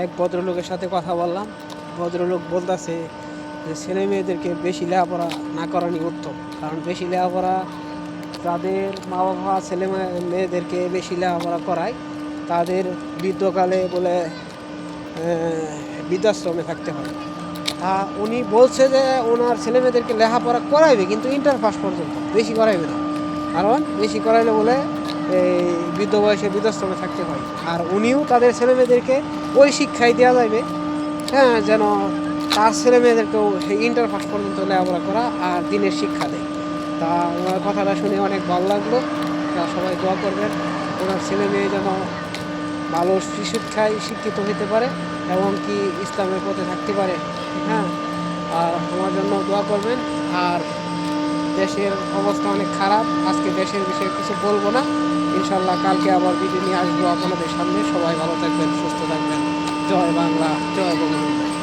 এক ভদ্রলোকের সাথে কথা বললাম। ভদ্রলোক বলতেছে যে ছেলে মেয়েদেরকে বেশি লেখাপড়া না করানি উত্তম, কারণ বেশি লেখাপড়া যাদের মা বাবা ছেলে মেয়েদেরকে বেশি লেখাপড়া করায় তাদের বৃদ্ধকালে বলে বৃদ্ধাশ্রমে থাকতে হয়। উনি বলছে যে ওনার ছেলে মেয়েদেরকে লেখাপড়া করাইবে, কিন্তু ইন্টার পাস পর্যন্ত, বেশি করাইবে না, কারণ বেশি করাইলে বলে এই বৃদ্ধ বয়সে বৃদ্ধাশ্রমে থাকতে হয়। আর উনিও তাদের ছেলে মেয়েদেরকে ওই শিক্ষাই দেওয়া যাবে, হ্যাঁ, যেন তার ছেলে মেয়েদেরকেও সেই ইন্টার পাস পর্যন্ত লেখাপড়া করা আর দিনের শিক্ষা দেয়। তা ওনার কথাটা শুনে অনেক ভালো লাগলো। তা সবাই দোয়া করবেন ওনার ছেলে মেয়ে যেন ভালো শিক্ষায় শিক্ষিত হতে পারে এবং কি ইসলামের পথে থাকতে পারে, হ্যাঁ। আর আমার জন্য দোয়া করবেন। আর দেশের অবস্থা অনেক খারাপ, আজকে দেশের বিষয়ে কিছু বলবো না, ইনশাল্লাহ কালকে আবার ভিডিও নিয়ে আসবো আপনাদের সামনে। সবাই ভালো থাকবেন, সুস্থ থাকবেন। জয় বাংলা, জয় বঙ্গবন্ধু।